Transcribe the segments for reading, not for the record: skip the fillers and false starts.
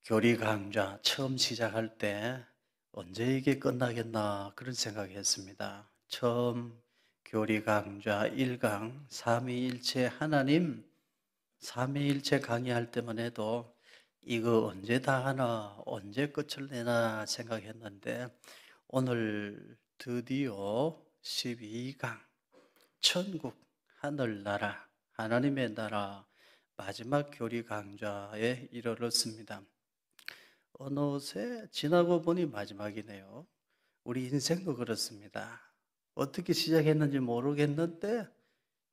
교리 강좌 처음 시작할 때 언제 이게 끝나겠나 그런 생각했습니다. 처음 교리 강좌 1강 삼위일체 하나님 삼위일체 강의할 때만 해도 이거 언제 다 하나 언제 끝을 내나 생각했는데 오늘 드디어 12강 천국 하늘나라 하나님의 나라 마지막 교리 강좌에 이르렀습니다. 어느새 지나고 보니 마지막이네요. 우리 인생도 그렇습니다. 어떻게 시작했는지 모르겠는데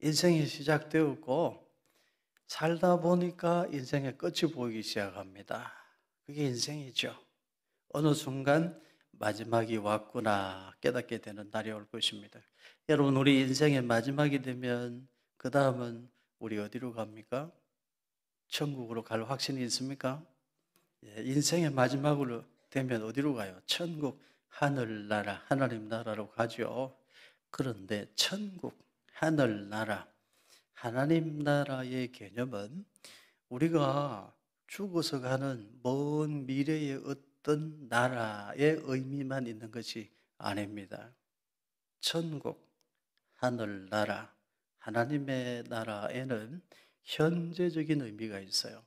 인생이 시작되었고 살다 보니까 인생의 끝이 보이기 시작합니다. 그게 인생이죠. 어느 순간 마지막이 왔구나 깨닫게 되는 날이 올 것입니다. 여러분, 우리 인생의 마지막이 되면 그 다음은 우리 어디로 갑니까? 천국으로 갈 확신이 있습니까? 인생의 마지막으로 되면 어디로 가요? 천국, 하늘나라, 하나님 나라로 가죠. 그런데 천국, 하늘나라, 하나님 나라의 개념은 우리가 죽어서 가는 먼 미래의 어떤 나라의 의미만 있는 것이 아닙니다. 천국, 하늘나라, 하나님의 나라에는 현재적인 의미가 있어요.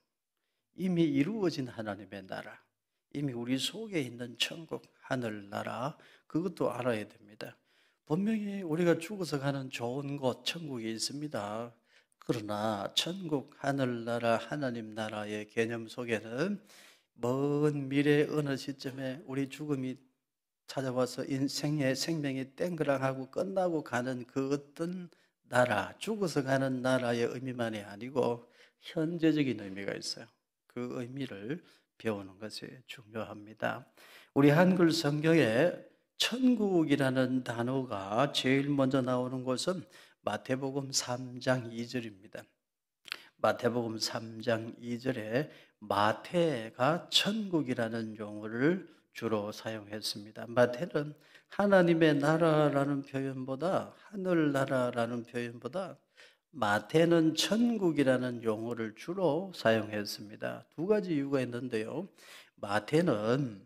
이미 이루어진 하나님의 나라, 이미 우리 속에 있는 천국, 하늘나라, 그것도 알아야 됩니다. 분명히 우리가 죽어서 가는 좋은 곳, 천국이 있습니다. 그러나 천국, 하늘나라, 하나님 나라의 개념 속에는 먼 미래 어느 시점에 우리 죽음이 찾아와서 인생의 생명이 땡그랑하고 끝나고 가는 그 어떤 나라, 죽어서 가는 나라의 의미만이 아니고 현재적인 의미가 있어요. 그 의미를 배우는 것이 중요합니다. 우리 한글 성경에 천국이라는 단어가 제일 먼저 나오는 곳은 마태복음 3장 2절입니다. 마태복음 3장 2절에 마태가 천국이라는 용어를 주로 사용했습니다. 마태는 하나님의 나라라는 표현보다 하늘나라라는 표현보다 마태는 천국이라는 용어를 주로 사용했습니다. 두 가지 이유가 있는데요. 마태는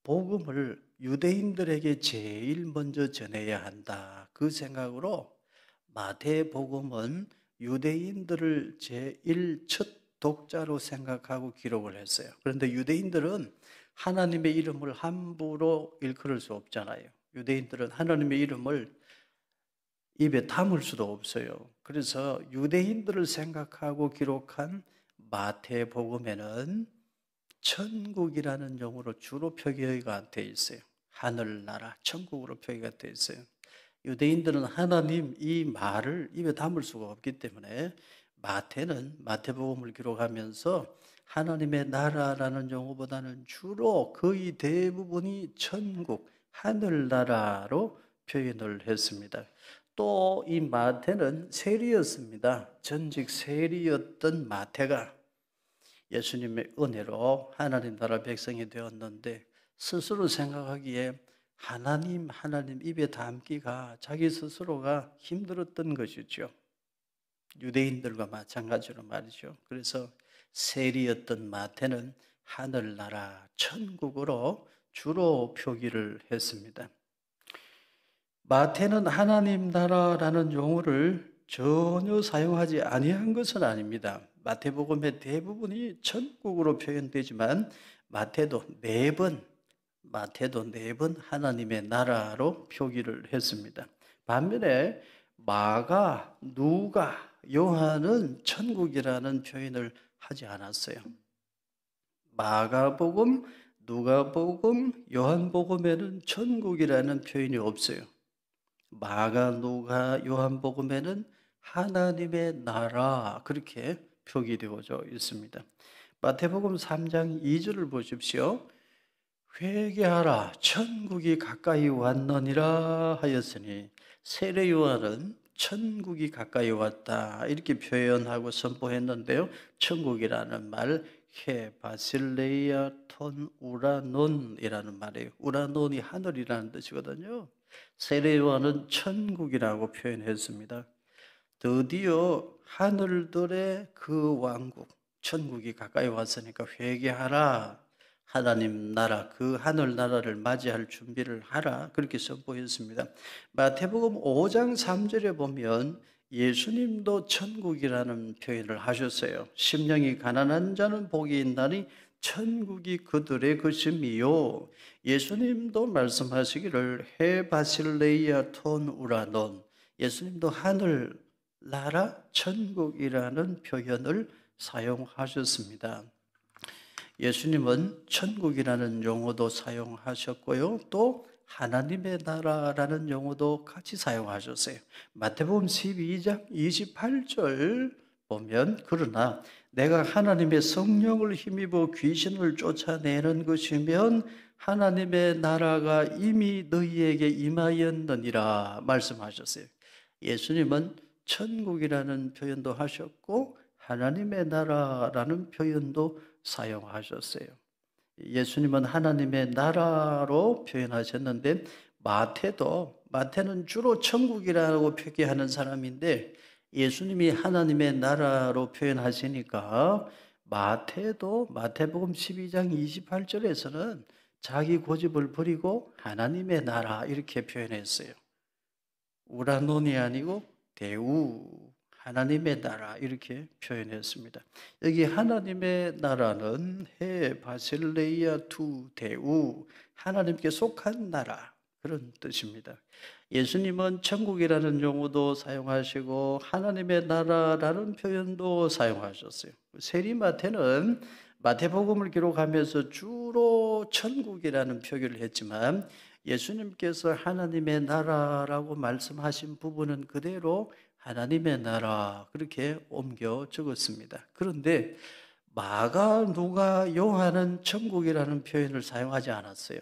복음을 유대인들에게 제일 먼저 전해야 한다. 그 생각으로 마태복음은 유대인들을 제일 첫 독자로 생각하고 기록을 했어요. 그런데 유대인들은 하나님의 이름을 함부로 일컬을 수 없잖아요. 유대인들은 하나님의 이름을 입에 담을 수도 없어요. 그래서 유대인들을 생각하고 기록한 마태복음에는 천국이라는 용어로 주로 표기가 되어 있어요. 하늘나라, 천국으로 표기가 되어 있어요. 유대인들은 하나님 이 말을 입에 담을 수가 없기 때문에 마태는 마태복음을 기록하면서 하나님의 나라라는 용어보다는 주로 거의 대부분이 천국, 하늘나라로 표현을 했습니다. 또 이 마태는 세리였습니다. 전직 세리였던 마태가 예수님의 은혜로 하나님 나라 백성이 되었는데 스스로 생각하기에 하나님 입에 담기가 자기 스스로가 힘들었던 것이죠. 유대인들과 마찬가지로 말이죠. 그래서 세리였던 마태는 하늘나라 천국으로 주로 표기를 했습니다. 마태는 하나님 나라라는 용어를 전혀 사용하지 아니한 것은 아닙니다. 마태복음의 대부분이 천국으로 표현되지만 마태도 네 번 하나님의 나라로 표기를 했습니다. 반면에 마가, 누가, 요한은 천국이라는 표현을 하지 않았어요. 마가복음, 누가복음, 요한복음에는 천국이라는 표현이 없어요. 마가, 누가, 요한복음에는 하나님의 나라 그렇게 표기되어져 있습니다. 마태복음 3장 2절을 보십시오. 회개하라 천국이 가까이 왔느니라 하였으니 세례 요한은 천국이 가까이 왔다 이렇게 표현하고 선포했는데요. 천국이라는 말 바실레이아 톤 우라논이라는 말이에요. 우라논이 하늘이라는 뜻이거든요. 세례 요한은 천국이라고 표현했습니다. 드디어 하늘들의 그 왕국 천국이 가까이 왔으니까 회개하라. 하나님 나라, 그 하늘 나라를 맞이할 준비를 하라, 그렇게 선포했습니다. 마태복음 5장 3절에 보면 예수님도 천국이라는 표현을 하셨어요. 심령이 가난한 자는 복이 있나니 천국이 그들의 것임이요. 예수님도 말씀하시기를 해 바실레이아 톤 우라논, 예수님도 하늘 나라 천국이라는 표현을 사용하셨습니다. 예수님은 천국이라는 용어도 사용하셨고요. 또 하나님의 나라라는 용어도 같이 사용하셨어요. 마태복음 12장 28절 보면 그러나 내가 하나님의 성령을 힘입어 귀신을 쫓아내는 것이면 하나님의 나라가 이미 너희에게 임하였느니라 말씀하셨어요. 예수님은 천국이라는 표현도 하셨고 하나님의 나라라는 표현도 사용하셨어요. 예수님은 하나님의 나라로 표현하셨는데 마태는 주로 천국이라고 표기하는 사람인데 예수님이 하나님의 나라로 표현하시니까 마태도 마태복음 12장 28절에서는 자기 고집을 버리고 하나님의 나라 이렇게 표현했어요. 우라논이 아니고 대우, 하나님의 나라 이렇게 표현했습니다. 여기 하나님의 나라는 해 바실레이아 투 대우, 하나님께 속한 나라 그런 뜻입니다. 예수님은 천국이라는 용어도 사용하시고 하나님의 나라라는 표현도 사용하셨어요. 세리마태는 마태복음을 기록하면서 주로 천국이라는 표기를 했지만 예수님께서 하나님의 나라라고 말씀하신 부분은 그대로 하나님의 나라 그렇게 옮겨 적었습니다. 그런데 마가, 누가, 요한은 천국이라는 표현을 사용하지 않았어요.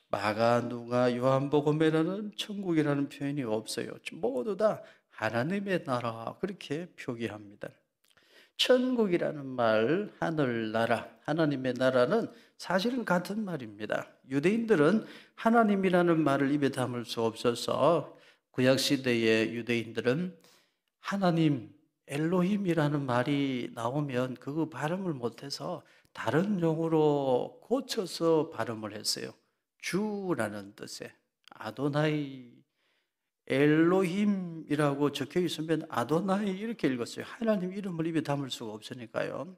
마가, 누가, 요한복음에는 천국이라는 표현이 없어요. 모두 다 하나님의 나라 그렇게 표기합니다. 천국이라는 말, 하늘나라, 하나님의 나라는 사실은 같은 말입니다. 유대인들은 하나님이라는 말을 입에 담을 수 없어서 구약시대의 유대인들은 하나님, 엘로힘이라는 말이 나오면 그거 발음을 못해서 다른 용어로 고쳐서 발음을 했어요. 주라는 뜻의 아도나이, 엘로힘이라고 적혀 있으면 아도나이 이렇게 읽었어요. 하나님 이름을 입에 담을 수가 없으니까요.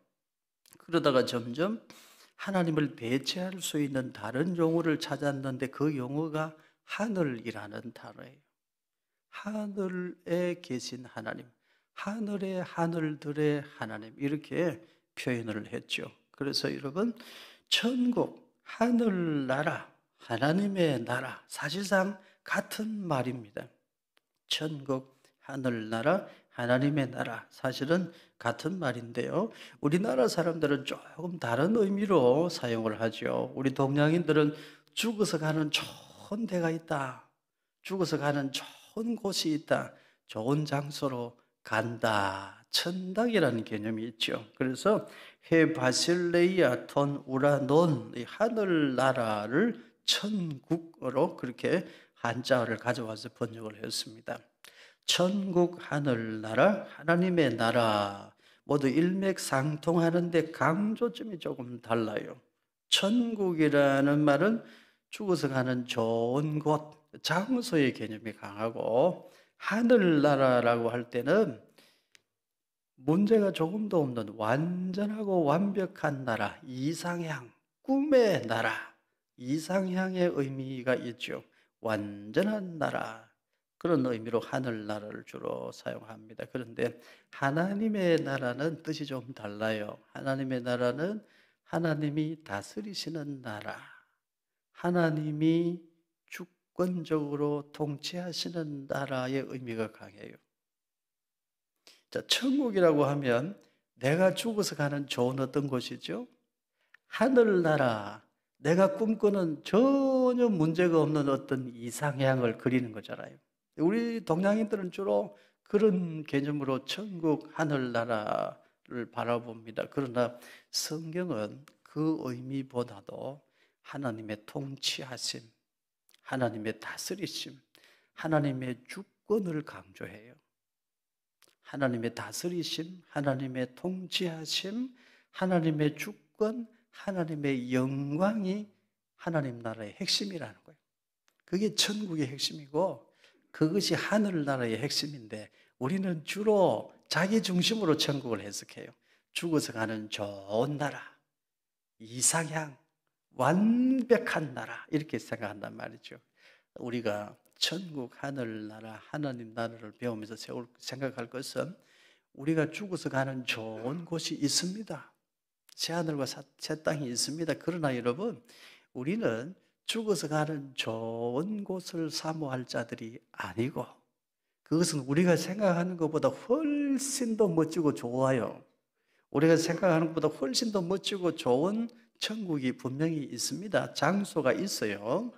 그러다가 점점 하나님을 대체할 수 있는 다른 용어를 찾았는데 그 용어가 하늘이라는 단어예요. 하늘에 계신 하나님, 하늘의 하늘들의 하나님 이렇게 표현을 했죠. 그래서 여러분 천국, 하늘나라, 하나님의 나라 사실상 같은 말입니다. 천국, 하늘나라, 하나님의 나라 사실은 같은 말인데요. 우리나라 사람들은 조금 다른 의미로 사용을 하죠. 우리 동양인들은 죽어서 가는 좋은 데가 있다. 죽어서 가는 좋은 곳이 있다. 좋은 장소로 간다. 천당이라는 개념이 있죠. 그래서 해 바실레이아 톤 우라논, 이 하늘나라를 천국으로 그렇게 한자어를 가져와서 번역을 했습니다. 천국, 하늘나라, 하나님의 나라 모두 일맥상통하는데 강조점이 조금 달라요. 천국이라는 말은 죽어서 가는 좋은 곳, 장소의 개념이 강하고 하늘나라라고 할 때는 문제가 조금도 없는 완전하고 완벽한 나라, 이상향, 꿈의 나라, 이상향의 의미가 있죠. 완전한 나라, 그런 의미로 하늘나라를 주로 사용합니다. 그런데 하나님의 나라는 뜻이 좀 달라요. 하나님의 나라는 하나님이 다스리시는 나라, 하나님이 주권적으로 통치하시는 나라의 의미가 강해요. 자, 천국이라고 하면 내가 죽어서 가는 좋은 어떤 곳이죠? 하늘나라, 내가 꿈꾸는 전혀 문제가 없는 어떤 이상향을 그리는 거잖아요. 우리 동양인들은 주로 그런 개념으로 천국, 하늘나라를 바라봅니다. 그러나 성경은 그 의미보다도 하나님의 통치하심, 하나님의 다스리심, 하나님의 주권을 강조해요. 하나님의 다스리심, 하나님의 통치하심, 하나님의 주권, 하나님의 영광이 하나님 나라의 핵심이라는 거예요. 그게 천국의 핵심이고 그것이 하늘나라의 핵심인데 우리는 주로 자기 중심으로 천국을 해석해요. 죽어서 가는 좋은 나라, 이상향, 완벽한 나라 이렇게 생각한단 말이죠. 우리가 천국, 하늘나라, 하나님 나라를 배우면서 생각할 것은 우리가 죽어서 가는 좋은 곳이 있습니다. 새하늘과 새 땅이 있습니다. 그러나 여러분, 우리는 죽어서 가는 좋은 곳을 사모할 자들이 아니고 그것은 우리가 생각하는 것보다 훨씬 더 멋지고 좋아요. 우리가 생각하는 것보다 훨씬 더 멋지고 좋은 천국이 분명히 있습니다. 장소가 있어요.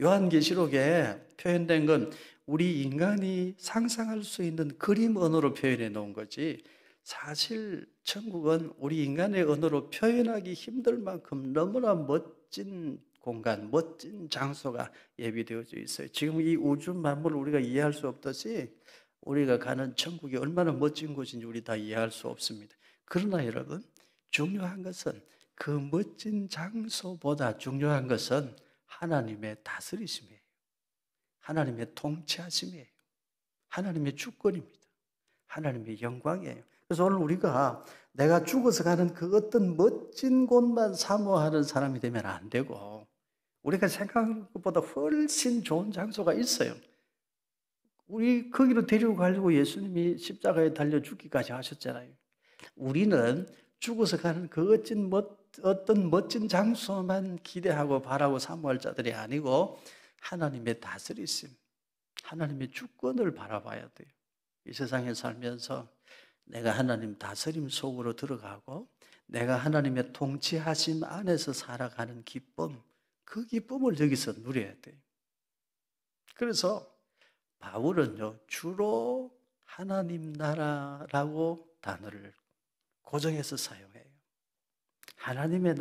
요한계시록에 표현된 건 우리 인간이 상상할 수 있는 그림 언어로 표현해 놓은 거지 사실 천국은 우리 인간의 언어로 표현하기 힘들 만큼 너무나 멋진 공간, 멋진 장소가 예비되어져 있어요. 지금 이 우주 만물을 우리가 이해할 수 없듯이 우리가 가는 천국이 얼마나 멋진 곳인지 우리 다 이해할 수 없습니다. 그러나 여러분, 중요한 것은 그 멋진 장소보다 중요한 것은 하나님의 다스리심이에요. 하나님의 통치하심이에요. 하나님의 주권입니다. 하나님의 영광이에요. 그래서 오늘 우리가 내가 죽어서 가는 그 어떤 멋진 곳만 사모하는 사람이 되면 안 되고 우리가 생각하는 것보다 훨씬 좋은 장소가 있어요. 우리 거기로 데리고 가려고 예수님이 십자가에 달려 죽기까지 하셨잖아요. 우리는 죽어서 가는 그 어떤 멋진 장소만 기대하고 바라고 사모할 자들이 아니고 하나님의 다스리심, 하나님의 주권을 바라봐야 돼요. 이 세상에 살면서 내가 하나님 다스림 속으로 들어가고 내가 하나님의 통치하심 안에서 살아가는 기쁨, 그 기쁨을 여기서 누려야 돼요. 그래서 바울은요, 주로 하나님 나라라고 단어를 고정해서 사용해요. 하나님의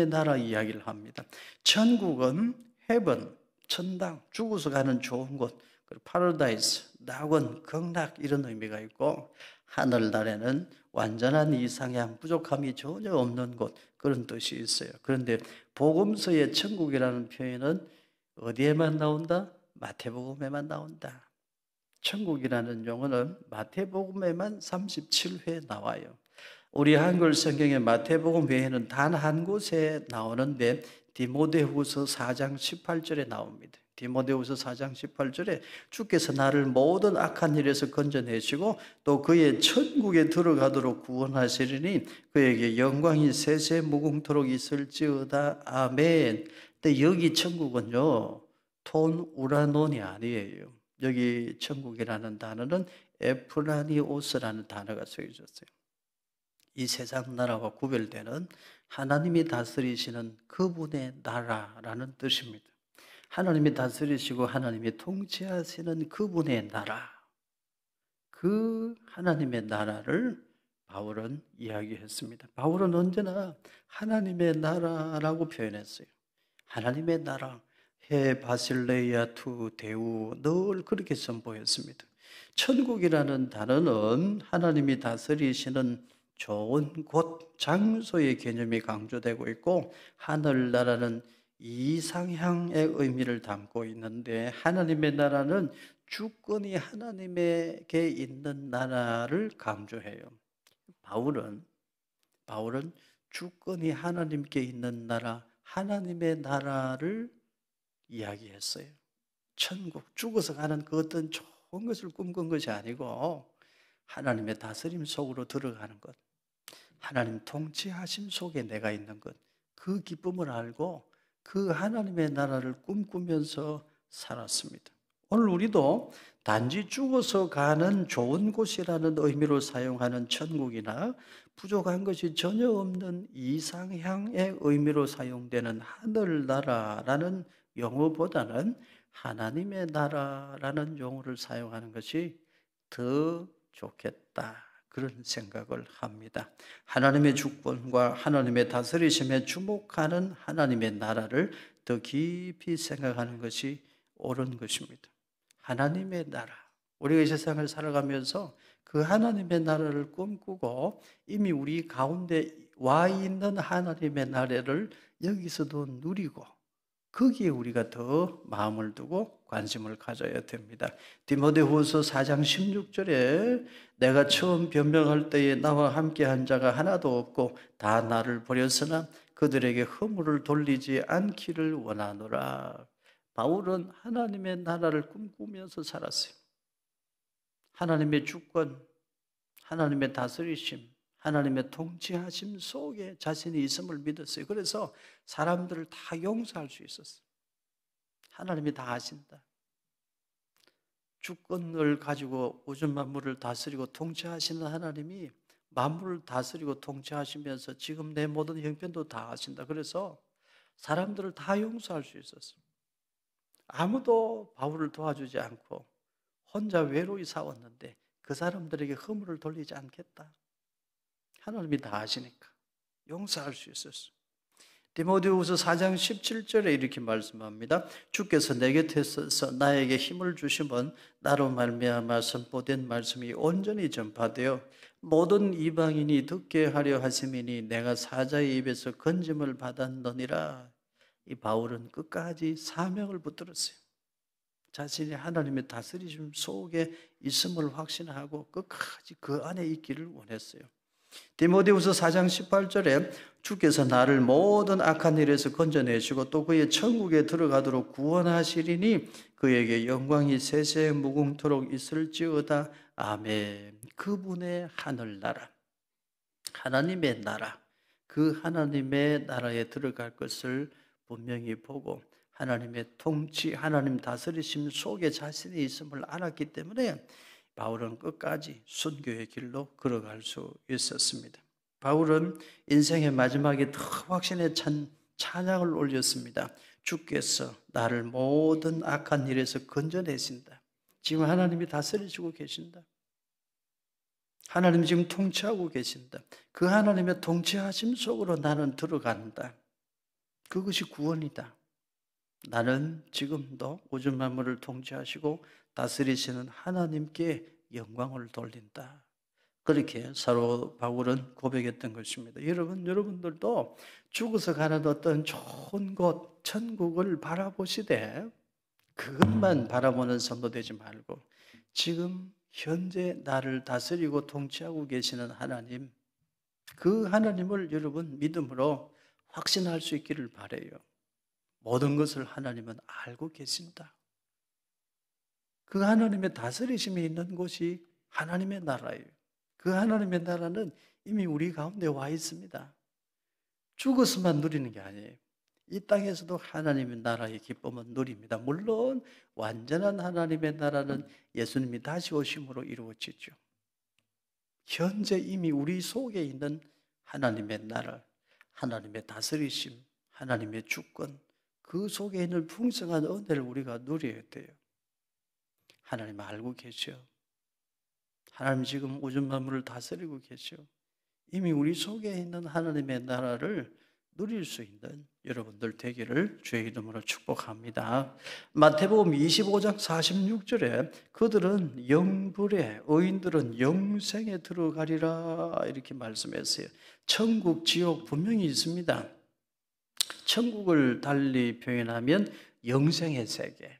나라 이야기를 합니다. 천국은 헤븐, 천당, 죽어서 가는 좋은 곳, 그리고 파라다이스, 낙원, 극락 이런 의미가 있고 하늘나라는 완전한 이상향, 부족함이 전혀 없는 곳 그런 뜻이 있어요. 그런데 복음서의 천국이라는 표현은 어디에만 나온다? 마태복음에만 나온다. 천국이라는 용어는 마태복음에만 37회 나와요. 우리 한글 성경의 마태복음 외에는 단 한 곳에 나오는데 디모데후서 4장 18절에 나옵니다. 디모데후서 4장 18절에 주께서 나를 모든 악한 일에서 건져내시고 또 그의 천국에 들어가도록 구원하시리니 그에게 영광이 세세 무궁토록 있을지어다. 아멘. 근데 여기 천국은요, 톤 우라논이 아니에요. 여기 천국이라는 단어는 에프라니오스라는 단어가 쓰여졌어요. 이 세상 나라와 구별되는 하나님이 다스리시는 그분의 나라라는 뜻입니다. 하나님이 다스리시고 하나님이 통치하시는 그분의 나라, 그 하나님의 나라를 바울은 이야기했습니다. 바울은 언제나 하나님의 나라라고 표현했어요. 하나님의 나라, 해 바실레이아 투 대우 늘 그렇게 선포했습니다. 천국이라는 단어는 하나님이 다스리시는 좋은 곳, 장소의 개념이 강조되고 있고 하늘나라는 이상향의 의미를 담고 있는데 하나님의 나라는 주권이 하나님에게 있는 나라를 강조해요. 바울은 주권이 하나님께 있는 나라, 하나님의 나라를 이야기했어요. 천국, 죽어서 가는 그 어떤 좋은 것을 꿈꾼 것이 아니고 하나님의 다스림 속으로 들어가는 것, 하나님 통치하심 속에 내가 있는 것, 그 기쁨을 알고 그 하나님의 나라를 꿈꾸면서 살았습니다. 오늘 우리도 단지 죽어서 가는 좋은 곳이라는 의미로 사용하는 천국이나 부족한 것이 전혀 없는 이상향의 의미로 사용되는 하늘나라라는 용어보다는 하나님의 나라라는 용어를 사용하는 것이 더 좋겠다. 그런 생각을 합니다. 하나님의 주권과 하나님의 다스리심에 주목하는 하나님의 나라를 더 깊이 생각하는 것이 옳은 것입니다. 하나님의 나라. 우리가 이 세상을 살아가면서 그 하나님의 나라를 꿈꾸고 이미 우리 가운데 와 있는 하나님의 나라를 여기서도 누리고 거기에 우리가 더 마음을 두고 관심을 가져야 됩니다. 디모데후서 4장 16절에 내가 처음 변명할 때에 나와 함께한 자가 하나도 없고 다 나를 버렸으나 그들에게 허물을 돌리지 않기를 원하노라. 바울은 하나님의 나라를 꿈꾸면서 살았어요. 하나님의 주권, 하나님의 다스리심, 하나님의 통치하심 속에 자신이 있음을 믿었어요. 그래서 사람들을 다 용서할 수 있었어요. 하나님이 다 아신다. 주권을 가지고 우주 만물을 다스리고 통치하시는 하나님이 만물을 다스리고 통치하시면서 지금 내 모든 형편도 다 아신다. 그래서 사람들을 다 용서할 수 있었어요. 아무도 바울을 도와주지 않고 혼자 외로이 싸웠는데 그 사람들에게 허물을 돌리지 않겠다. 하나님이 다 아시니까 용서할 수 있었어요. 디모데후서 4장 17절에 이렇게 말씀합니다. 주께서 내 곁에 서서 나에게 힘을 주시면 나로 말미암아 선포된 말씀이 온전히 전파되어 모든 이방인이 듣게 하려 하심이니 내가 사자의 입에서 건짐을 받았느니라. 이 바울은 끝까지 사명을 붙들었어요. 자신이 하나님의 다스리심 속에 있음을 확신하고 끝까지 그 안에 있기를 원했어요. 디모데후서 4장 18절에 주께서 나를 모든 악한 일에서 건져내시고 또 그의 천국에 들어가도록 구원하시리니 그에게 영광이 세세 무궁토록 있을지어다. 아멘. 그분의 하늘나라, 하나님의 나라, 그 하나님의 나라에 들어갈 것을 분명히 보고 하나님의 통치, 하나님 다스리심 속에 자신이 있음을 알았기 때문에 바울은 끝까지 순교의 길로 걸어갈 수 있었습니다. 바울은 인생의 마지막에 더 확신에 찬 찬양을 올렸습니다. 주께서 나를 모든 악한 일에서 건져내신다. 지금 하나님이 다스리시고 계신다. 하나님이 지금 통치하고 계신다. 그 하나님의 통치하심 속으로 나는 들어간다. 그것이 구원이다. 나는 지금도 우주 만물을 통치하시고 다스리시는 하나님께 영광을 돌린다. 그렇게 사도 바울은 고백했던 것입니다. 여러분들도 죽어서 가는 어떤 좋은 곳, 천국을 바라보시되 그것만 바라보는 성도 되지 말고 지금 현재 나를 다스리고 통치하고 계시는 하나님, 그 하나님을 여러분 믿음으로 확신할 수 있기를 바라요. 모든 것을 하나님은 알고 계신다. 그 하나님의 다스리심이 있는 곳이 하나님의 나라예요. 그 하나님의 나라는 이미 우리 가운데 와 있습니다. 죽어서만 누리는 게 아니에요. 이 땅에서도 하나님의 나라의 기쁨은 누립니다. 물론 완전한 하나님의 나라는 예수님이 다시 오심으로 이루어지죠. 현재 이미 우리 속에 있는 하나님의 나라, 하나님의 다스리심, 하나님의 주권, 그 속에 있는 풍성한 은혜를 우리가 누려야 돼요. 하나님 알고 계셔. 하나님 지금 우주 만물을 다스리고 계셔. 이미 우리 속에 있는 하나님의 나라를 누릴 수 있는 여러분들 되기를 주의 이름으로 축복합니다. 마태복음 25장 46절에 그들은 영불에, 의인들은 영생에 들어가리라 이렇게 말씀했어요. 천국, 지옥 분명히 있습니다. 천국을 달리 표현하면 영생의 세계,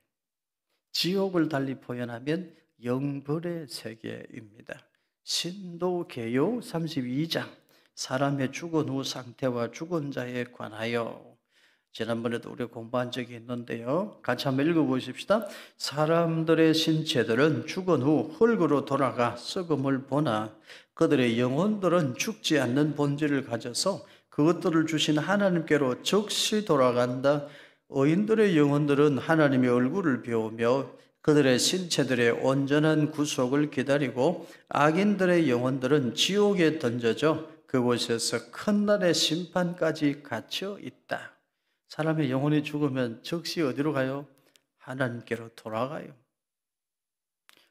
지옥을 달리 표현하면 영벌의 세계입니다. 신도계요 32장 사람의 죽은 후 상태와 죽은 자에 관하여, 지난번에도 우리가 공부한 적이 있는데요. 같이 한번 읽어보십시다. 사람들의 신체들은 죽은 후 흙으로 돌아가 썩음을 보나 그들의 영혼들은 죽지 않는 본질을 가져서 그것들을 주신 하나님께로 즉시 돌아간다. 의인들의 영혼들은 하나님의 얼굴을 배우며 그들의 신체들의 온전한 구속을 기다리고 악인들의 영혼들은 지옥에 던져져 그곳에서 큰 날의 심판까지 갇혀 있다. 사람의 영혼이 죽으면 즉시 어디로 가요? 하나님께로 돌아가요.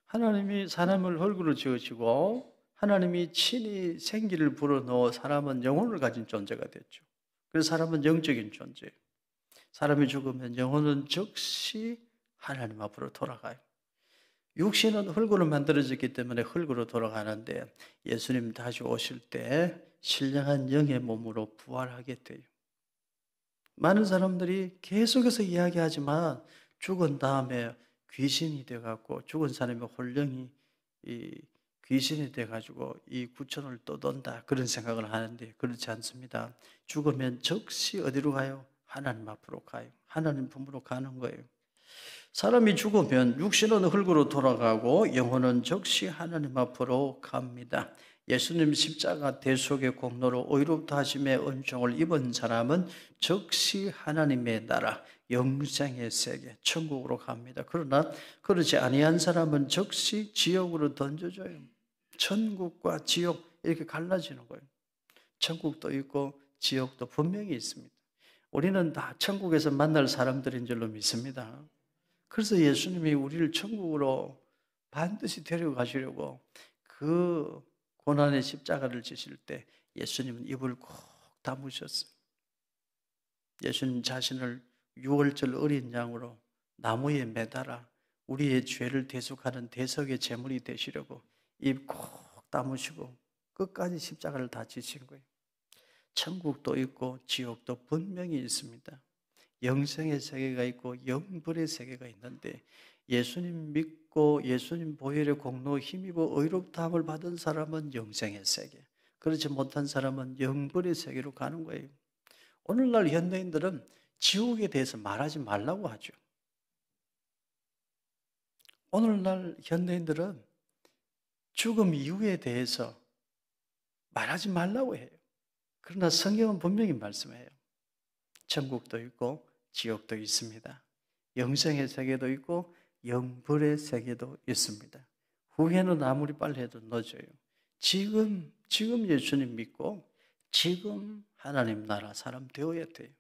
하나님이 사람을 얼굴을 지으시고 하나님이 친히 생기를 불어넣어 사람은 영혼을 가진 존재가 됐죠. 그래서 사람은 영적인 존재예요. 사람이 죽으면 영혼은 즉시 하나님 앞으로 돌아가요. 육신은 흙으로 만들어졌기 때문에 흙으로 돌아가는데 예수님 다시 오실 때 신령한 영의 몸으로 부활하게 돼요. 많은 사람들이 계속해서 이야기하지만 죽은 다음에 귀신이 돼갖고 죽은 사람의 혼령이 이 귀신이 돼가지고 이 구천을 떠돈다 그런 생각을 하는데 그렇지 않습니다. 죽으면 즉시 어디로 가요? 하나님 앞으로 가요. 하나님 품으로 가는 거예요. 사람이 죽으면 육신은 흙으로 돌아가고 영혼은 즉시 하나님 앞으로 갑니다. 예수님 십자가 대속의 공로로 의롭다 하심의 은총을 입은 사람은 즉시 하나님의 나라, 영생의 세계, 천국으로 갑니다. 그러나 그렇지 아니한 사람은 즉시 지옥으로 던져져요. 천국과 지옥 이렇게 갈라지는 거예요. 천국도 있고 지옥도 분명히 있습니다. 우리는 다 천국에서 만날 사람들인 줄로 믿습니다. 그래서 예수님이 우리를 천국으로 반드시 데려가시려고 그 고난의 십자가를 지실 때 예수님은 입을 꼭 다무셨어요. 예수님 자신을 6월절 어린 양으로 나무에 매달아 우리의 죄를 대속하는 대속의 제물이 되시려고 입 꼭 다무시고 끝까지 십자가를 다 지신 거예요. 천국도 있고 지옥도 분명히 있습니다. 영생의 세계가 있고 영벌의 세계가 있는데 예수님 믿고 예수님 보혈의 공로 힘입어 의롭다함을 받은 사람은 영생의 세계, 그렇지 못한 사람은 영벌의 세계로 가는 거예요. 오늘날 현대인들은 지옥에 대해서 말하지 말라고 하죠. 오늘날 현대인들은 죽음 이후에 대해서 말하지 말라고 해요. 그러나 성경은 분명히 말씀해요. 천국도 있고 지옥도 있습니다. 영생의 세계도 있고 영벌의 세계도 있습니다. 후회는 아무리 빨리 해도 늦어요. 지금 예수님 믿고 지금 하나님 나라 사람 되어야 돼요.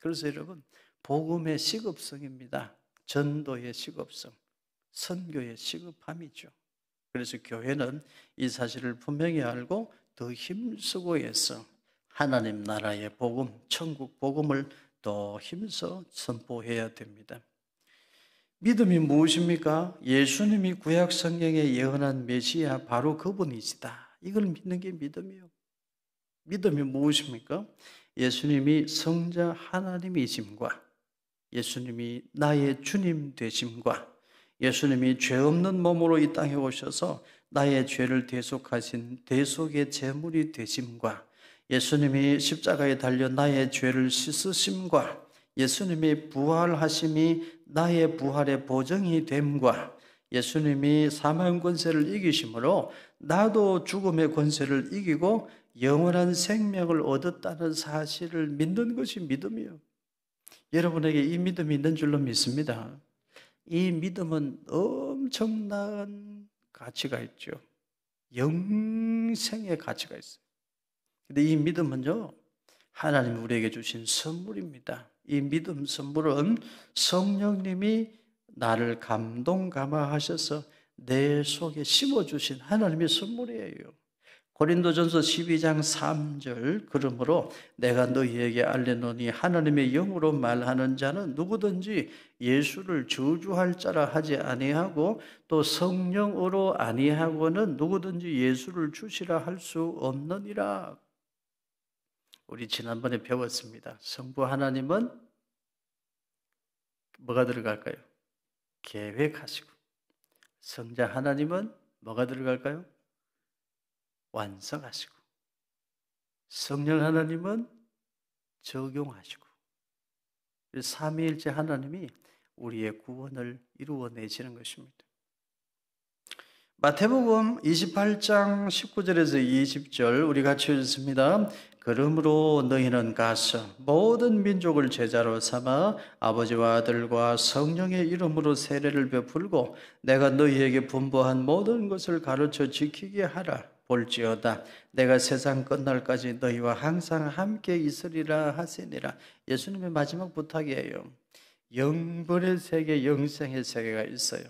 그래서 여러분 복음의 시급성입니다. 전도의 시급성, 선교의 시급함이죠. 그래서 교회는 이 사실을 분명히 알고 더 힘쓰고 해서 하나님 나라의 복음, 천국 복음을 더 힘써 선포해야 됩니다. 믿음이 무엇입니까? 예수님이 구약 성경에 예언한 메시아 바로 그분이시다. 이걸 믿는 게 믿음이에요. 믿음이 무엇입니까? 예수님이 성자 하나님이심과 예수님이 나의 주님 되심과 예수님이 죄 없는 몸으로 이 땅에 오셔서 나의 죄를 대속하신 대속의 제물이 되심과 예수님이 십자가에 달려 나의 죄를 씻으심과 예수님이 부활하심이 나의 부활의 보증이 됨과 예수님이 사망 권세를 이기심으로 나도 죽음의 권세를 이기고 영원한 생명을 얻었다는 사실을 믿는 것이 믿음이에요. 여러분에게 이 믿음이 있는 줄로 믿습니다. 이 믿음은 엄청난 가치가 있죠. 영생의 가치가 있어요. 근데 이 믿음은요, 하나님 우리에게 주신 선물입니다. 이 믿음 선물은 성령님이 나를 감동감화하셔서 내 속에 심어주신 하나님의 선물이에요. 고린도전서 12장 3절 그러므로 내가 너희에게 알려노니 하나님의 영으로 말하는 자는 누구든지 예수를 저주할 자라 하지 아니하고 또 성령으로 아니하고는 누구든지 예수를 주시라 할 수 없느니라. 우리 지난번에 배웠습니다. 성부 하나님은 뭐가 들어갈까요? 계획하시고, 성자 하나님은 뭐가 들어갈까요? 완성하시고, 성령 하나님은 적용하시고, 삼위일체 하나님이 우리의 구원을 이루어내시는 것입니다. 마태복음 28장 19절에서 20절 우리 같이 읽습니다. 그러므로 너희는 가서 모든 민족을 제자로 삼아 아버지와 아들과 성령의 이름으로 세례를 베풀고 내가 너희에게 분부한 모든 것을 가르쳐 지키게 하라. 볼지어다 내가 세상 끝날까지 너희와 항상 함께 있으리라 하시니라. 예수님의 마지막 부탁이에요. 영벌의 세계, 영생의 세계가 있어요.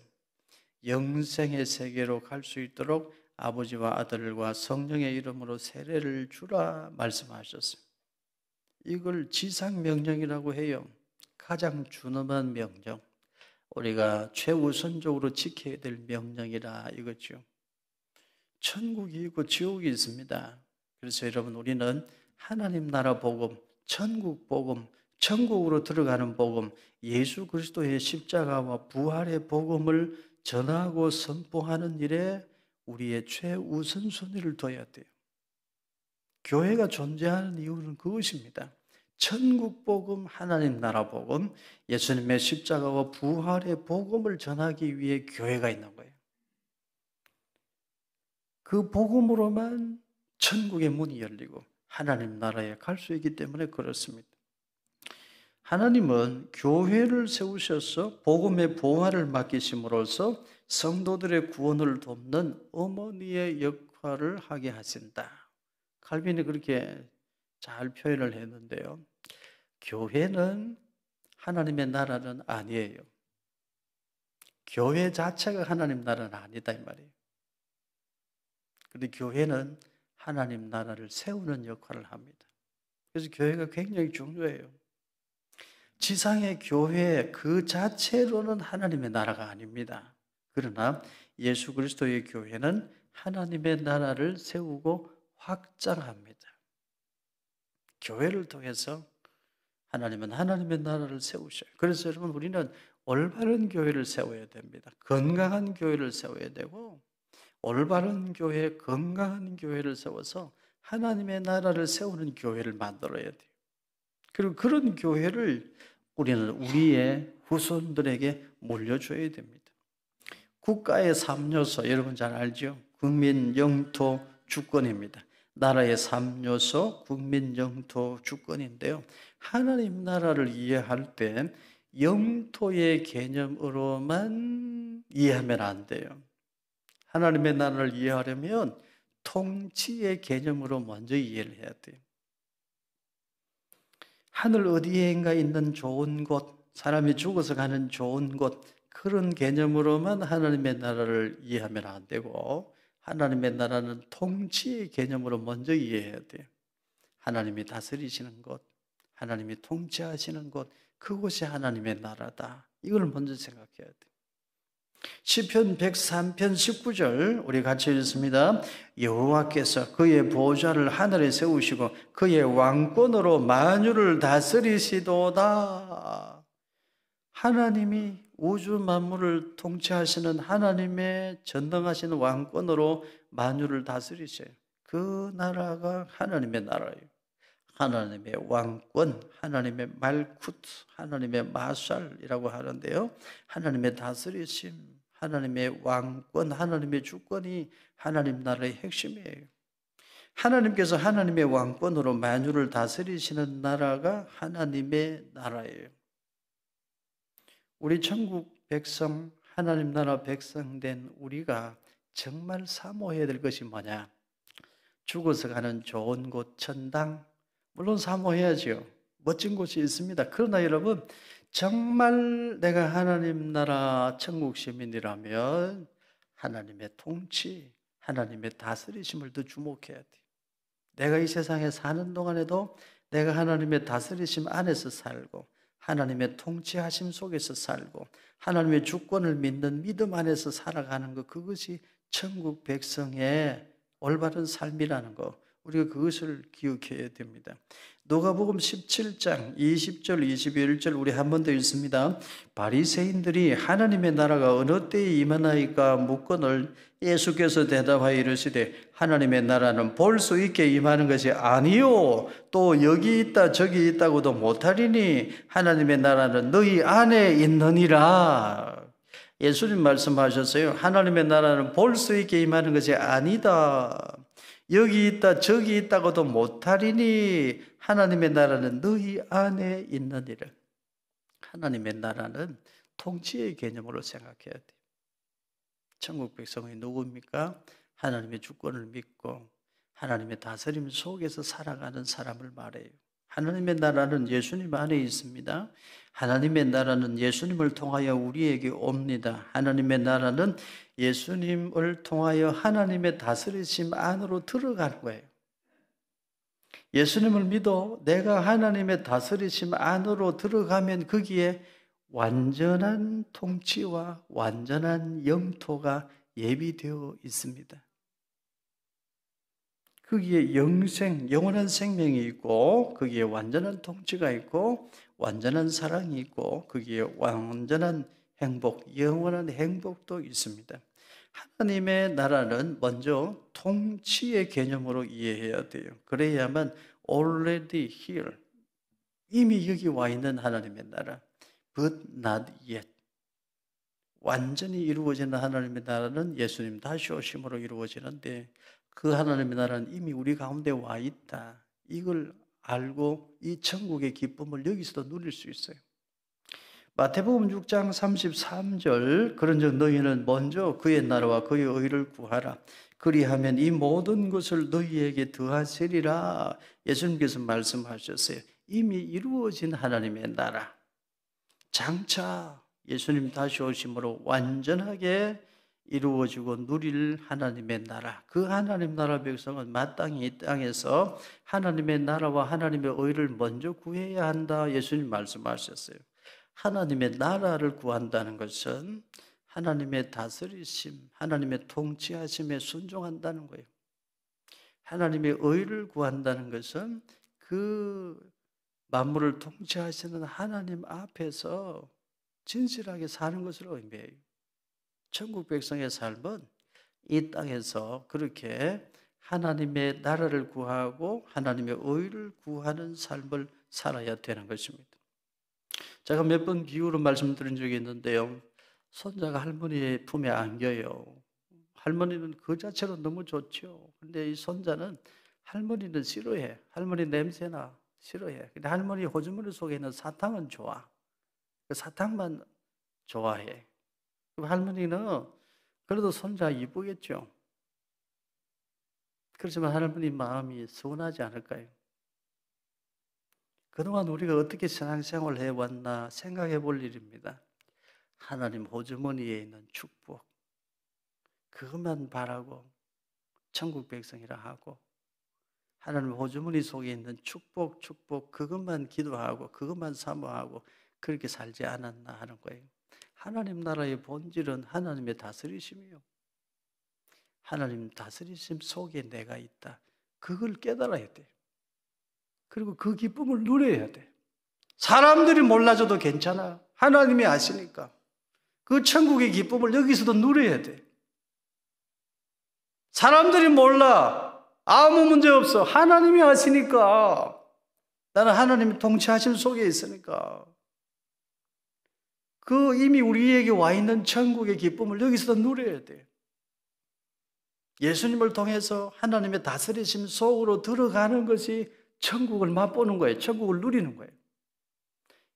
영생의 세계로 갈 수 있도록 아버지와 아들과 성령의 이름으로 세례를 주라 말씀하셨어요. 이걸 지상명령이라고 해요. 가장 준엄한 명령. 우리가 최우선적으로 지켜야 될 명령이라 이거죠. 천국이 있고 지옥이 있습니다. 그래서 여러분, 우리는 하나님 나라 복음, 천국 복음, 천국으로 들어가는 복음, 예수 그리스도의 십자가와 부활의 복음을 전하고 선포하는 일에 우리의 최우선순위를 둬야 돼요. 교회가 존재하는 이유는 그것입니다. 천국 복음, 하나님 나라 복음, 예수님의 십자가와 부활의 복음을 전하기 위해 교회가 있는 거예요. 그 복음으로만 천국의 문이 열리고 하나님 나라에 갈 수 있기 때문에 그렇습니다. 하나님은 교회를 세우셔서 복음의 보화를 맡기심으로써 성도들의 구원을 돕는 어머니의 역할을 하게 하신다. 칼빈이 그렇게 잘 표현을 했는데요. 교회는 하나님의 나라는 아니에요. 교회 자체가 하나님 나라는 아니다 이 말이에요. 그런데 교회는 하나님 나라를 세우는 역할을 합니다. 그래서 교회가 굉장히 중요해요. 지상의 교회 그 자체로는 하나님의 나라가 아닙니다. 그러나 예수 그리스도의 교회는 하나님의 나라를 세우고 확장합니다. 교회를 통해서 하나님은 하나님의 나라를 세우셔요. 그래서 여러분, 우리는 올바른 교회를 세워야 됩니다. 건강한 교회를 세워야 되고, 올바른 교회, 건강한 교회를 세워서 하나님의 나라를 세우는 교회를 만들어야 돼요. 그리고 그런 교회를 우리는 우리의 후손들에게 물려줘야 됩니다. 국가의 3요소, 여러분 잘 알죠? 국민, 영토, 주권입니다. 나라의 3요소, 국민, 영토, 주권인데요. 하나님 나라를 이해할 때 영토의 개념으로만 이해하면 안 돼요. 하나님의 나라를 이해하려면 통치의 개념으로 먼저 이해를 해야 돼요. 하늘 어디에인가 있는 좋은 곳, 사람이 죽어서 가는 좋은 곳, 그런 개념으로만 하나님의 나라를 이해하면 안 되고, 하나님의 나라는 통치의 개념으로 먼저 이해해야 돼요. 하나님이 다스리시는 곳, 하나님이 통치하시는 곳, 그곳이 하나님의 나라다. 이걸 먼저 생각해야 돼요. 시편 103편 19절 우리 같이 읽습니다. 여호와께서 그의 보좌를 하늘에 세우시고 그의 왕권으로 만유를 다스리시도다. 하나님이 우주 만물을 통치하시는 하나님의 전능하신 왕권으로 만유를 다스리셔요. 그 나라가 하나님의 나라예요. 하나님의 왕권, 하나님의 말쿠트, 하나님의 마샬이라고 하는데요. 하나님의 다스리심, 하나님의 왕권, 하나님의 주권이 하나님 나라의 핵심이에요. 하나님께서 하나님의 왕권으로 만유를 다스리시는 나라가 하나님의 나라예요. 우리 천국 백성, 하나님 나라 백성 된 우리가 정말 사모해야 될 것이 뭐냐? 죽어서 가는 좋은 곳, 천당, 물론 사모해야죠. 멋진 곳이 있습니다. 그러나 여러분, 정말 내가 하나님 나라 천국 시민이라면 하나님의 통치, 하나님의 다스리심을 더 주목해야 돼요. 내가 이 세상에 사는 동안에도 내가 하나님의 다스리심 안에서 살고 하나님의 통치하심 속에서 살고 하나님의 주권을 믿는 믿음 안에서 살아가는 것, 그것이 천국 백성의 올바른 삶이라는 것, 우리가 그것을 기억해야 됩니다. 누가복음 17장 20절 21절 우리 한 번 더 읽습니다. 바리새인들이 하나님의 나라가 어느 때에 임하나이까 묻거늘 예수께서 대답하여 이르시되 하나님의 나라는 볼 수 있게 임하는 것이 아니요 또 여기 있다 저기 있다고도 못하리니 하나님의 나라는 너희 안에 있느니라. 예수님 말씀하셨어요. 하나님의 나라는 볼 수 있게 임하는 것이 아니다. 여기 있다 저기 있다고도 못하리니 하나님의 나라는 너희 안에 있느니라. 하나님의 나라는 통치의 개념으로 생각해야 돼요. 천국 백성이 누구입니까? 하나님의 주권을 믿고 하나님의 다스림 속에서 살아가는 사람을 말해요. 하나님의 나라는 예수님 안에 있습니다. 하나님의 나라는 예수님을 통하여 우리에게 옵니다. 하나님의 나라는 예수님을 통하여 하나님의 다스리심 안으로 들어가는 거예요. 예수님을 믿어 내가 하나님의 다스리심 안으로 들어가면 거기에 완전한 통치와 완전한 영토가 예비되어 있습니다. 거기에 영원한 생명이 있고, 거기에 완전한 통치가 있고, 완전한 사랑이 있고, 거기에 완전한 행복, 영원한 행복도 있습니다. 하나님의 나라는 먼저 통치의 개념으로 이해해야 돼요. 그래야만 already here, 이미 여기 와 있는 하나님의 나라, but not yet, 완전히 이루어지는 하나님의 나라는 예수님 다시 오심으로 이루어지는데, 그 하나님의 나라는 이미 우리 가운데 와 있다. 이걸 알고 이 천국의 기쁨을 여기서도 누릴 수 있어요. 마태복음 6장 33절, 그런즉 너희는 먼저 그의 나라와 그의 의를 구하라. 그리하면 이 모든 것을 너희에게 더하시리라. 예수님께서 말씀하셨어요. 이미 이루어진 하나님의 나라, 장차 예수님 다시 오심으로 완전하게 이루어지고 누릴 하나님의 나라, 그 하나님 나라 백성은 마땅히 이 땅에서 하나님의 나라와 하나님의 의를 먼저 구해야 한다. 예수님 말씀하셨어요. 하나님의 나라를 구한다는 것은 하나님의 다스리심, 하나님의 통치하심에 순종한다는 거예요. 하나님의 의를 구한다는 것은 그 만물을 통치하시는 하나님 앞에서 진실하게 사는 것을 의미해요. 천국 백성의 삶은 이 땅에서 그렇게 하나님의 나라를 구하고 하나님의 의를 구하는 삶을 살아야 되는 것입니다. 제가 몇 번 비유로 말씀드린 적이 있는데요. 손자가 할머니의 품에 안겨요. 할머니는 그 자체로 너무 좋죠. 근데 이 손자는 할머니는 싫어해. 할머니 냄새나 싫어해. 근데 할머니 호주머니 속에 있는 사탕은 좋아. 그 사탕만 좋아해. 그럼 할머니는 그래도 손자 이쁘겠죠. 그렇지만 할머니 마음이 서운하지 않을까요? 그동안 우리가 어떻게 신앙생활을 해왔나 생각해 볼 일입니다. 하나님 호주머니에 있는 축복, 그것만 바라고 천국 백성이라 하고, 하나님 호주머니 속에 있는 축복, 그것만 기도하고 그것만 사모하고 그렇게 살지 않았나 하는 거예요. 하나님 나라의 본질은 하나님의 다스리심이요. 하나님 다스리심 속에 내가 있다. 그걸 깨달아야 돼. 그리고 그 기쁨을 누려야 돼. 사람들이 몰라줘도 괜찮아. 하나님이 아시니까. 그 천국의 기쁨을 여기서도 누려야 돼. 사람들이 몰라. 아무 문제 없어. 하나님이 아시니까. 나는 하나님의 통치하심 속에 있으니까. 그 이미 우리에게 와 있는 천국의 기쁨을 여기서도 누려야 돼. 예수님을 통해서 하나님의 다스리심 속으로 들어가는 것이 천국을 맛보는 거예요. 천국을 누리는 거예요.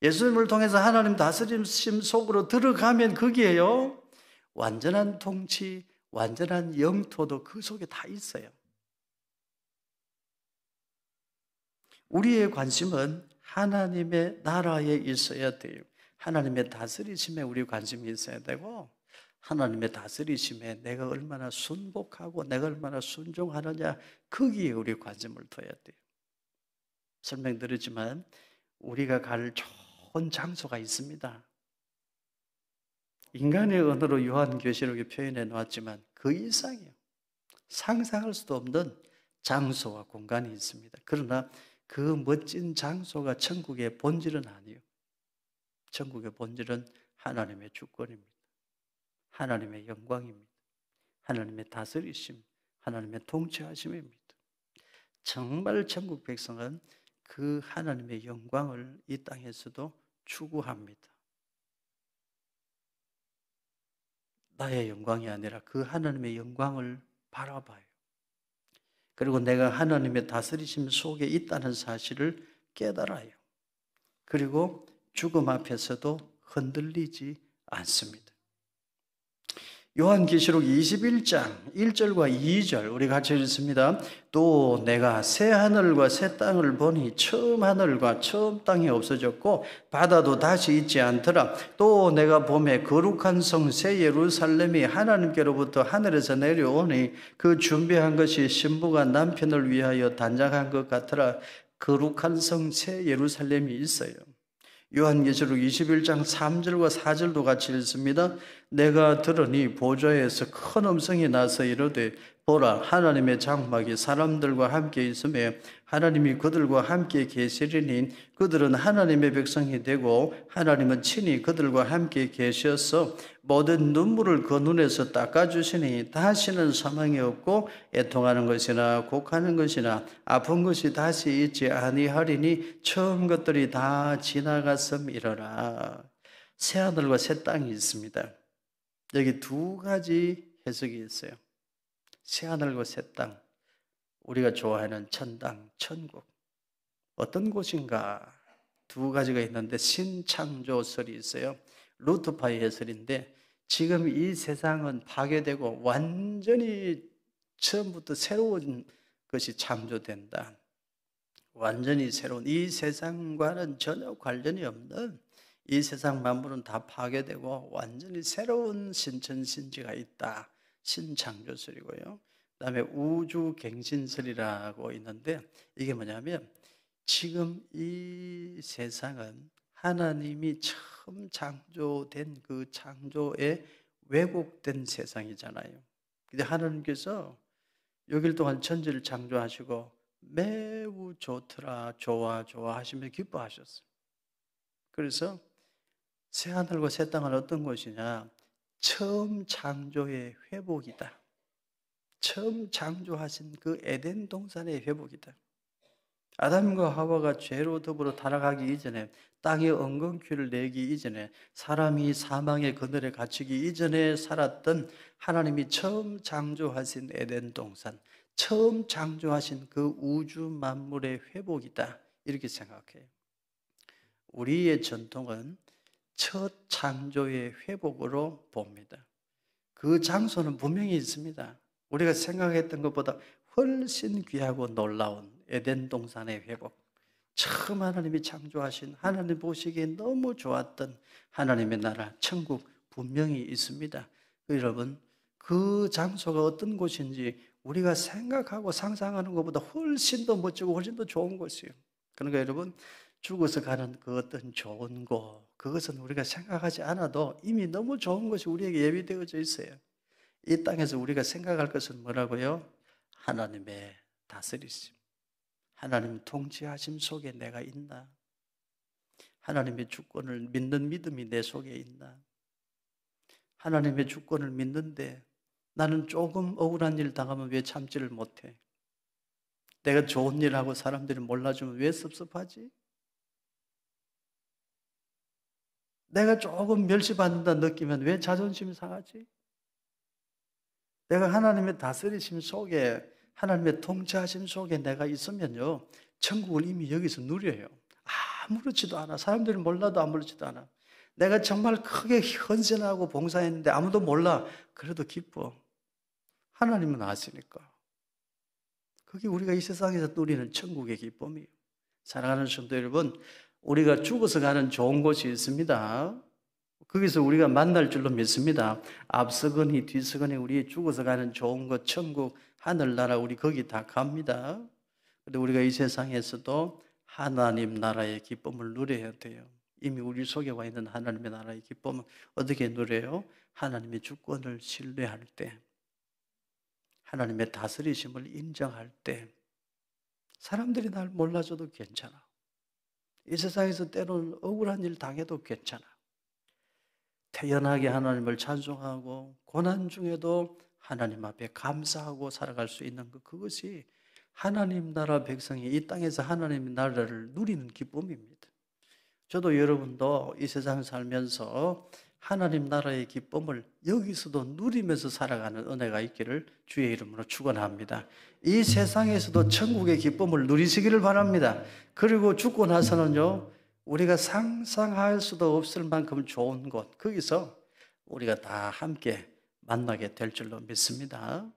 예수님을 통해서 하나님 다스리심 속으로 들어가면 거기에요, 완전한 통치, 완전한 영토도 그 속에 다 있어요. 우리의 관심은 하나님의 나라에 있어야 돼요. 하나님의 다스리심에 우리 관심이 있어야 되고, 하나님의 다스리심에 내가 얼마나 순복하고 내가 얼마나 순종하느냐, 거기에 우리 관심을 둬야 돼요. 설명드렸지만 우리가 갈 좋은 장소가 있습니다. 인간의 언어로 요한계시록에 표현해 놓았지만 그 이상이에요. 상상할 수도 없는 장소와 공간이 있습니다. 그러나 그 멋진 장소가 천국의 본질은 아니에요. 천국의 본질은 하나님의 주권입니다. 하나님의 영광입니다. 하나님의 다스리심, 하나님의 통치하심입니다. 정말 천국 백성은 그 하나님의 영광을 이 땅에서도 추구합니다. 나의 영광이 아니라 그 하나님의 영광을 바라봐요. 그리고 내가 하나님의 다스리심 속에 있다는 사실을 깨달아요. 그리고 죽음 앞에서도 흔들리지 않습니다. 요한계시록 21장 1절과 2절 우리 같이 읽습니다. 또 내가 새 하늘과 새 땅을 보니 처음 하늘과 처음 땅이 없어졌고 바다도 다시 있지 않더라. 또 내가 보매 거룩한 성 새 예루살렘이 하나님께로부터 하늘에서 내려오니 그 준비한 것이 신부가 남편을 위하여 단장한 것 같더라. 거룩한 성 새 예루살렘이 있어요. 요한계시록 21장 3절과 4절도 같이 읽습니다. 내가 들으니 보좌에서 큰 음성이 나서 이르되 보라 하나님의 장막이 사람들과 함께 있으며 하나님이 그들과 함께 계시리니 그들은 하나님의 백성이 되고 하나님은 친히 그들과 함께 계셔서 모든 눈물을 그 눈에서 닦아주시니 다시는 사망이 없고 애통하는 것이나 곡하는 것이나 아픈 것이 다시 있지 아니하리니 처음 것들이 다 지나갔음이러라. 새하늘과 새 땅이 있습니다. 여기 두 가지 해석이 있어요. 새하늘과 새 땅, 우리가 좋아하는 천당, 천국. 어떤 곳인가? 두 가지가 있는데 신창조설이 있어요. 루트파이 해설인데 지금 이 세상은 파괴되고 완전히 처음부터 새로운 것이 창조된다. 완전히 새로운, 이 세상과는 전혀 관련이 없는 이 세상 만물은 다 파괴되고 완전히 새로운 신천신지가 있다. 신창조설이고요. 그다음에 우주갱신설이라고 있는데 이게 뭐냐면 지금 이 세상은 하나님이 처음 창조된 그 창조에 왜곡된 세상이잖아요. 근데 하나님께서 6일 동안 천지를 창조하시고 매우 좋더라, 좋아 하시며 기뻐하셨어요. 그래서 새하늘과 새 땅은 어떤 것이냐? 처음 창조의 회복이다. 처음 창조하신 그 에덴 동산의 회복이다. 아담과 하와가 죄로 더불어 타락하기 이전에, 땅에 엉겅퀴를 내기 이전에, 사람이 사망의 그늘에 갇히기 이전에 살았던 하나님이 처음 창조하신 에덴 동산, 처음 창조하신 그 우주 만물의 회복이다. 이렇게 생각해요. 우리의 전통은 첫 창조의 회복으로 봅니다. 그 장소는 분명히 있습니다. 우리가 생각했던 것보다 훨씬 귀하고 놀라운 에덴 동산의 회복. 처음 하나님이 창조하신, 하나님 보시기에 너무 좋았던 하나님의 나라, 천국 분명히 있습니다. 여러분, 그 장소가 어떤 곳인지 우리가 생각하고 상상하는 것보다 훨씬 더 멋지고 훨씬 더 좋은 곳이에요. 그러니까 여러분, 죽어서 가는 그 어떤 좋은 곳, 그것은 우리가 생각하지 않아도 이미 너무 좋은 것이 우리에게 예비되어져 있어요. 이 땅에서 우리가 생각할 것은 뭐라고요? 하나님의 다스리심, 하나님 통치하심 속에 내가 있나? 하나님의 주권을 믿는 믿음이 내 속에 있나? 하나님의 주권을 믿는데 나는 조금 억울한 일 당하면 왜 참지를 못해? 내가 좋은 일 하고 사람들이 몰라주면 왜 섭섭하지? 내가 조금 멸시받는다 느끼면 왜 자존심이 상하지? 내가 하나님의 다스리심 속에, 하나님의 통치하심 속에 내가 있으면요, 천국을 이미 여기서 누려요. 아무렇지도 않아. 사람들이 몰라도 아무렇지도 않아. 내가 정말 크게 헌신하고 봉사했는데 아무도 몰라. 그래도 기뻐. 하나님은 아시니까. 그게 우리가 이 세상에서 누리는 천국의 기쁨이에요. 사랑하는 성도 여러분, 우리가 죽어서 가는 좋은 곳이 있습니다. 거기서 우리가 만날 줄로 믿습니다. 앞서거니 뒤서거니 우리 죽어서 가는 좋은 곳, 천국, 하늘나라, 우리 거기 다 갑니다. 근데 우리가 이 세상에서도 하나님 나라의 기쁨을 누려야 돼요. 이미 우리 속에 와 있는 하나님의 나라의 기쁨은 어떻게 누려요? 하나님의 주권을 신뢰할 때, 하나님의 다스리심을 인정할 때, 사람들이 날 몰라줘도 괜찮아. 이 세상에서 때로는 억울한 일 당해도 괜찮아. 태연하게 하나님을 찬송하고 고난 중에도 하나님 앞에 감사하고 살아갈 수 있는 것, 그것이 하나님 나라 백성이 이 땅에서 하나님의 나라를 누리는 기쁨입니다. 저도 여러분도 이 세상 살면서 하나님 나라의 기쁨을 여기서도 누리면서 살아가는 은혜가 있기를 주의 이름으로 축원합니다. 이 세상에서도 천국의 기쁨을 누리시기를 바랍니다. 그리고 죽고 나서는요, 우리가 상상할 수도 없을 만큼 좋은 곳, 거기서 우리가 다 함께 만나게 될 줄로 믿습니다.